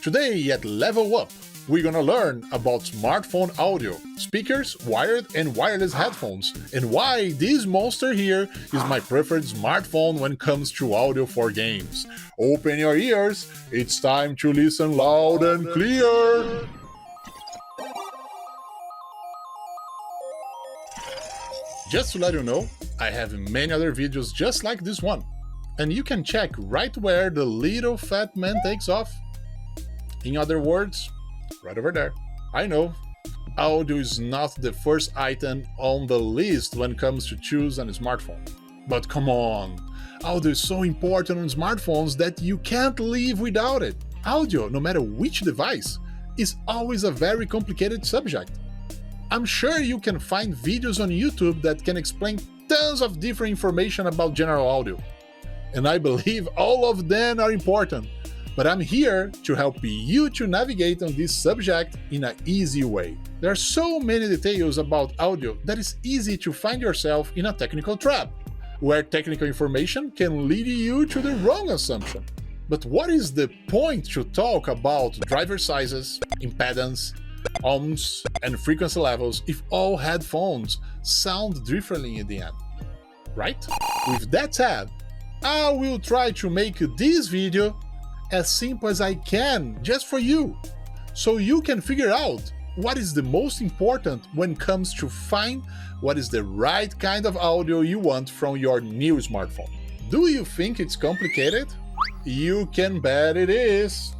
Today at Level Up, we're gonna learn about smartphone audio, speakers, wired and wireless headphones, and why this monster here is my preferred smartphone when it comes to audio for games. Open your ears, it's time to listen loud and clear! Just to let you know, I have many other videos just like this one, and you can check right where the little fat man takes off. In other words, right over there. I know, audio is not the first item on the list when it comes to choose a smartphone. But come on, audio is so important on smartphones that you can't live without it. Audio, no matter which device, is always a very complicated subject. I'm sure you can find videos on YouTube that can explain tons of different information about general audio. And I believe all of them are important. But I'm here to help you to navigate on this subject in an easy way. There are so many details about audio that it's easy to find yourself in a technical trap, where technical information can lead you to the wrong assumption. But what is the point to talk about driver sizes, impedance, ohms, and frequency levels if all headphones sound differently in the end? Right? With that said, I will try to make this video as simple as I can just for you, so you can figure out what is the most important when it comes to find what is the right kind of audio you want from your new smartphone. Do you think it's complicated? You can bet it is!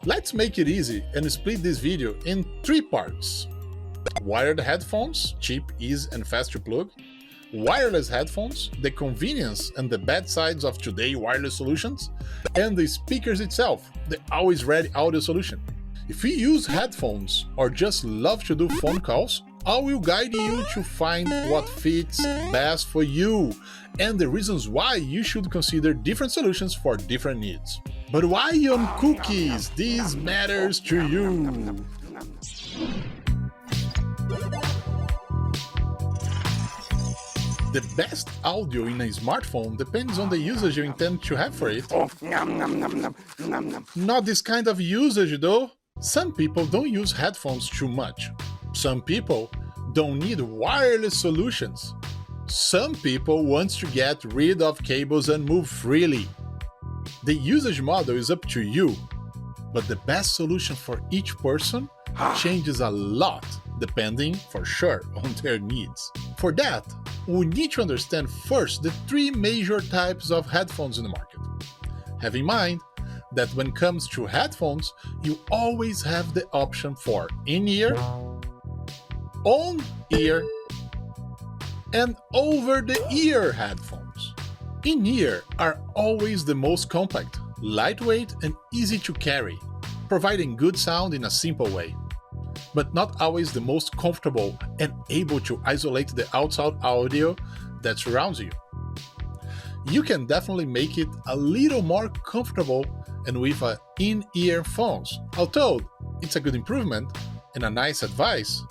Let's make it easy and split this video in 3 parts. Wired headphones, cheap, easy and fast to plug. Wireless headphones, the convenience and the bad sides of today's wireless solutions, and the speakers itself, the always ready audio solution. If you use headphones or just love to do phone calls, I will guide you to find what fits best for you and the reasons why you should consider different solutions for different needs. But why on cookies? This matters to you. The best audio in a smartphone depends on the usage you intend to have for it. Not this kind of usage though. Some people don't use headphones too much. Some people don't need wireless solutions. Some people want to get rid of cables and move freely. The usage model is up to you, but the best solution for each person changes a lot depending, for sure, on their needs. For that, we need to understand first the 3 major types of headphones in the market. Have in mind that when it comes to headphones, you always have the option for in-ear, on-ear, and over-the-ear headphones. In-ear are always the most compact, lightweight, and easy to carry, providing good sound in a simple way, but not always the most comfortable and able to isolate the outside audio that surrounds you. You can definitely make it a little more comfortable and with in-ear phones, although it's a good improvement and a nice advice.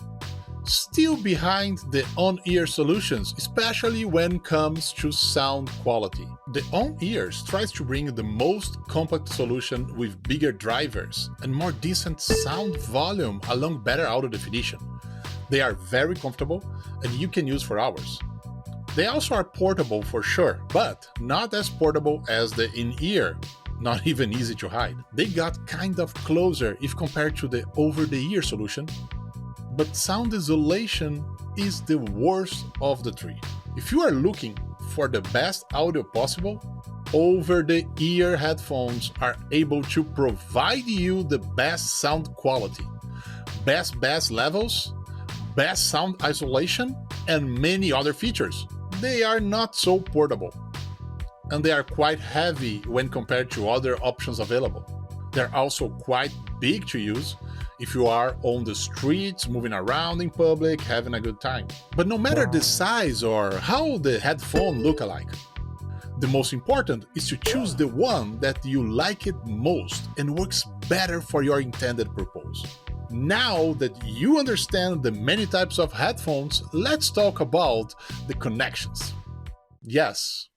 Still behind the on-ear solutions, especially when it comes to sound quality. The on-ears tries to bring the most compact solution with bigger drivers and more decent sound volume along better audio definition. They are very comfortable and you can use for hours. They also are portable for sure, but not as portable as the in-ear, not even easy to hide. They got kind of closer if compared to the over-the-ear solution, but sound isolation is the worst of the 3. If you are looking for the best audio possible, over-the-ear headphones are able to provide you the best sound quality, best bass levels, best sound isolation, and many other features. They are not so portable, and they are quite heavy when compared to other options available. They're also quite big to use if you are on the streets, moving around in public, having a good time. But no matter the size or how the headphone look alike, the most important is to choose the one that you like it most and works better for your intended purpose. Now that you understand the many types of headphones, let's talk about the connections. Yes,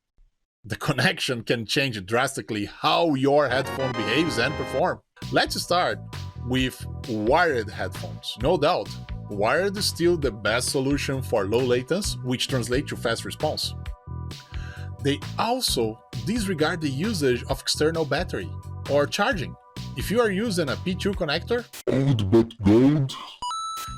the connection can change drastically how your headphone behaves and performs. Let's start with wired headphones. No doubt, wired is still the best solution for low latency, which translates to fast response. They also disregard the usage of external battery or charging. If you are using a P2 connector, old but gold,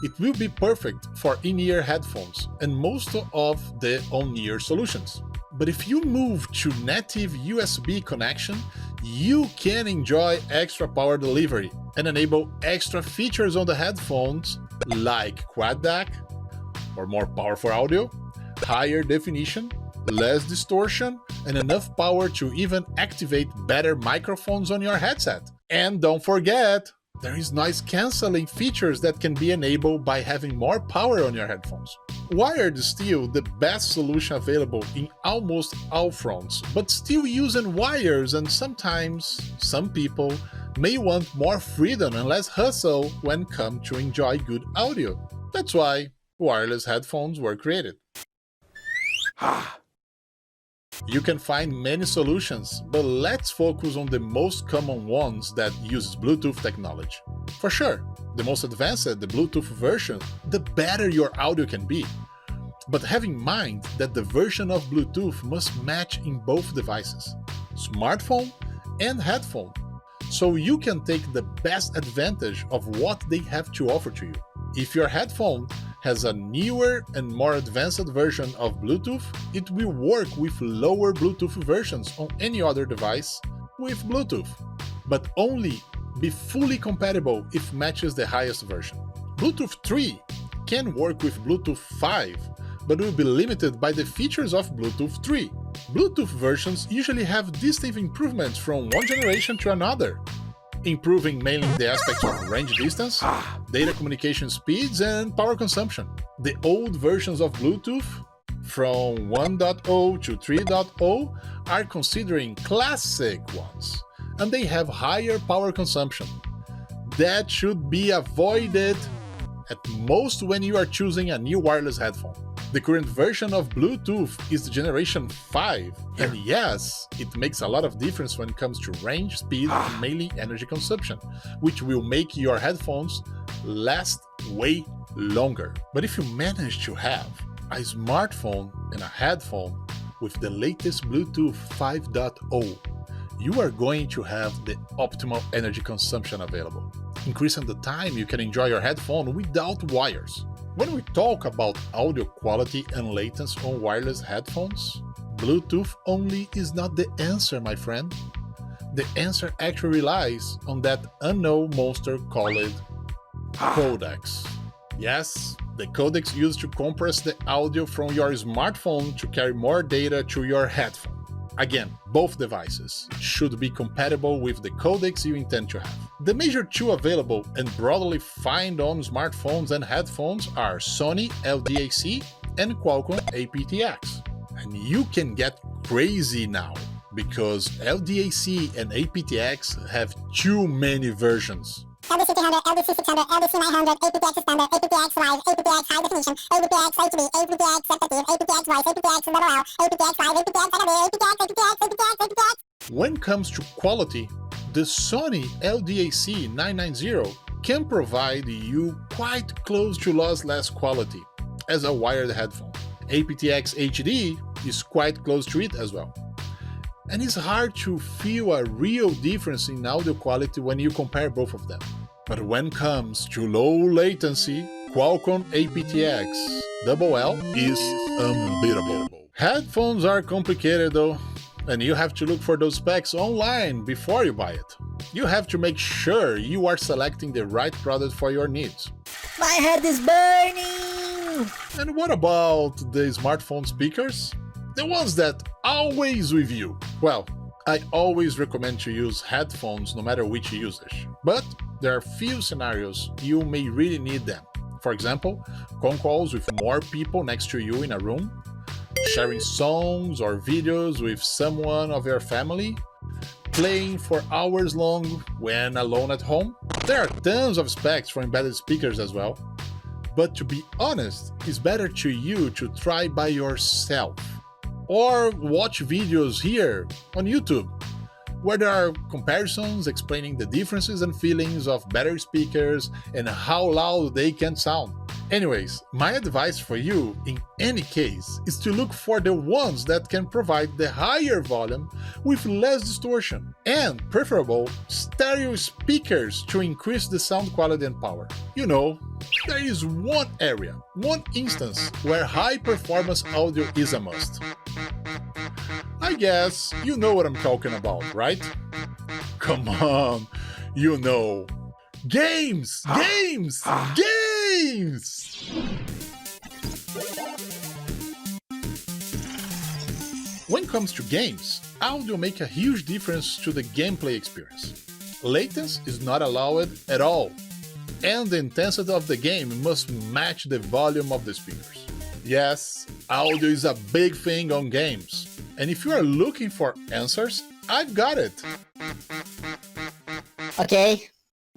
it will be perfect for in-ear headphones and most of the on-ear solutions. But if you move to native USB connection, you can enjoy extra power delivery and enable extra features on the headphones like quad DAC, or more powerful audio, higher definition, less distortion, and enough power to even activate better microphones on your headset. And don't forget, there is noise cancelling features that can be enabled by having more power on your headphones. Wired is still the best solution available in almost all fronts, but still using wires, and sometimes some people may want more freedom and less hustle when come to enjoy good audio. That's why wireless headphones were created. You can find many solutions, but let's focus on the most common ones that uses Bluetooth technology. For sure, the most advanced the Bluetooth version, the better your audio can be. But have in mind that the version of Bluetooth must match in both devices, smartphone and headphone, so you can take the best advantage of what they have to offer to you. If your headphone has a newer and more advanced version of Bluetooth, it will work with lower Bluetooth versions on any other device with Bluetooth, but only be fully compatible if matches the highest version. Bluetooth 3 can work with Bluetooth 5, but will be limited by the features of Bluetooth 3. Bluetooth versions usually have distinct improvements from one generation to another, improving mainly the aspects of range distance, data communication speeds, and power consumption. The old versions of Bluetooth, from 1.0 to 3.0, are considering classic ones, and they have higher power consumption. That should be avoided at most when you are choosing a new wireless headphone. The current version of Bluetooth is the generation 5, and yes, it makes a lot of difference when it comes to range, speed, and mainly energy consumption, which will make your headphones last way longer. But if you manage to have a smartphone and a headphone with the latest Bluetooth 5.0, you are going to have the optimal energy consumption available, increasing the time you can enjoy your headphone without wires. When we talk about audio quality and latency on wireless headphones, Bluetooth only is not the answer, my friend. The answer actually relies on that unknown monster called codecs. Yes, the codecs used to compress the audio from your smartphone to carry more data to your headphone. Again, both devices should be compatible with the codecs you intend to have. The major two available and broadly found on smartphones and headphones are Sony LDAC and Qualcomm aptX. And you can get crazy now, because LDAC and aptX have too many versions. LDC 300, LDC 600, LDC 900, aptX Standard, aptX Live, aptX High Definition, aptX HD, aptX Sensitive, aptX Voice, aptX Level L, aptX Live, aptX HD, aptX. When it comes to quality, the Sony LDAC 990 can provide you quite close to lossless quality as a wired headphone. aptX HD is quite close to it as well. And it's hard to feel a real difference in audio quality when you compare both of them. But when it comes to low latency, Qualcomm aptX LL is unbeatable. Headphones are complicated though, and you have to look for those specs online before you buy it. You have to make sure you are selecting the right product for your needs. My head is burning! And what about the smartphone speakers? The ones that always with you. Well, I always recommend to use headphones no matter which usage, but there are few scenarios you may really need them. For example, phone calls with more people next to you in a room, sharing songs or videos with someone of your family, playing for hours long when alone at home. There are tons of specs for embedded speakers as well, but to be honest, it's better to you to try by yourself or watch videos here on YouTube. where there are comparisons explaining the differences and feelings of better speakers and how loud they can sound. Anyways, my advice for you, in any case, is to look for the ones that can provide the higher volume with less distortion, and preferable stereo speakers to increase the sound quality and power. You know, there is one area, one instance, where high performance audio is a must. I guess you know what I'm talking about, right? Come on, you know. Games! Games! Games! When it comes to games, audio makes a huge difference to the gameplay experience. Latency is not allowed at all, and the intensity of the game must match the volume of the speakers. Yes, audio is a big thing on games, and if you are looking for answers, I've got it! Okay,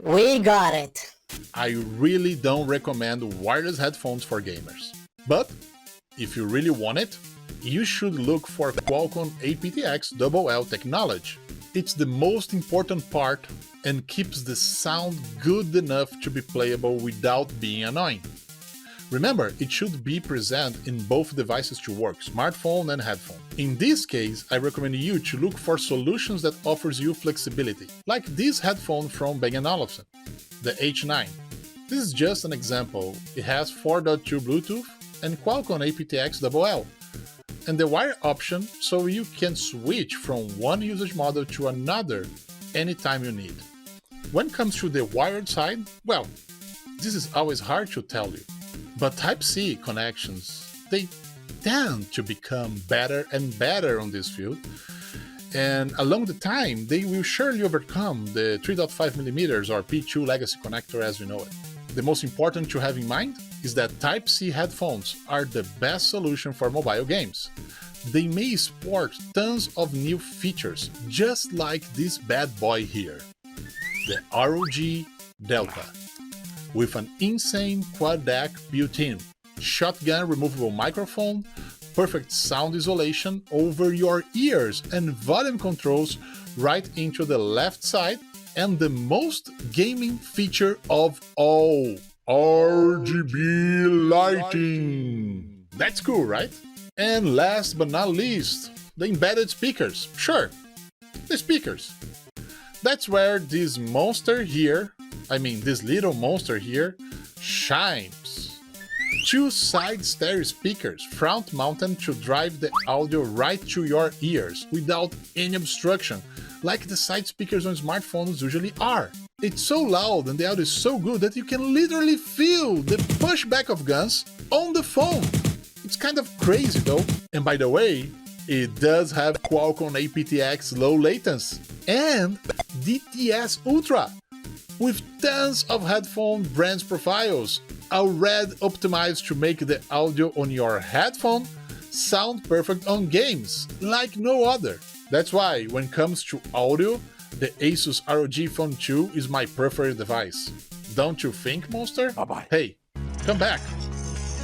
we got it. I really don't recommend wireless headphones for gamers. But, if you really want it, you should look for Qualcomm aptX LL technology. It's the most important part and keeps the sound good enough to be playable without being annoying. Remember, it should be present in both devices to work, smartphone and headphone. In this case, I recommend you to look for solutions that offers you flexibility, like this headphone from Bang & Olufsen, the H9. This is just an example. It has 4.2 Bluetooth and Qualcomm aptX LL, and the wire option so you can switch from one usage model to another anytime you need. When it comes to the wired side, well, this is always hard to tell you. But Type-C connections, they tend to become better and better on this field, and along the time, they will surely overcome the 3.5mm or P2 legacy connector as we know it. The most important to have in mind is that Type-C headphones are the best solution for mobile games. They may sport tons of new features, just like this bad boy here, the ROG Delta. With an insane quad deck built-in, shotgun removable microphone, perfect sound isolation over your ears and volume controls right into the left side, and the most gaming feature of all, RGB lighting. That's cool, right? And last but not least, the embedded speakers. Sure, the speakers. That's where this monster here, this little monster here, shines. Two side stereo speakers, front mounted to drive the audio right to your ears without any obstruction, like the side speakers on smartphones usually are. It's so loud and the audio is so good that you can literally feel the pushback of guns on the phone. It's kind of crazy though. And by the way, it does have Qualcomm aptX low latency and DTS Ultra, with tons of headphone brands profiles, already optimized to make the audio on your headphone sound perfect on games, like no other. That's why, when it comes to audio, the Asus ROG Phone 2 is my preferred device. Don't you think, monster? Bye-bye. Hey, come back.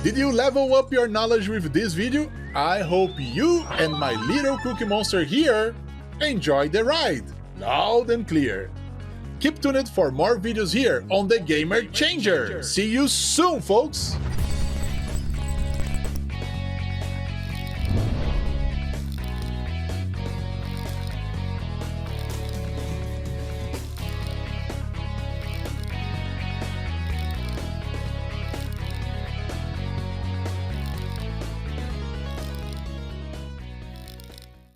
Did you level up your knowledge with this video? I hope you and my little cookie monster here enjoyed the ride, loud and clear. Keep tuned for more videos here on The Gamer Changer. See you soon, folks!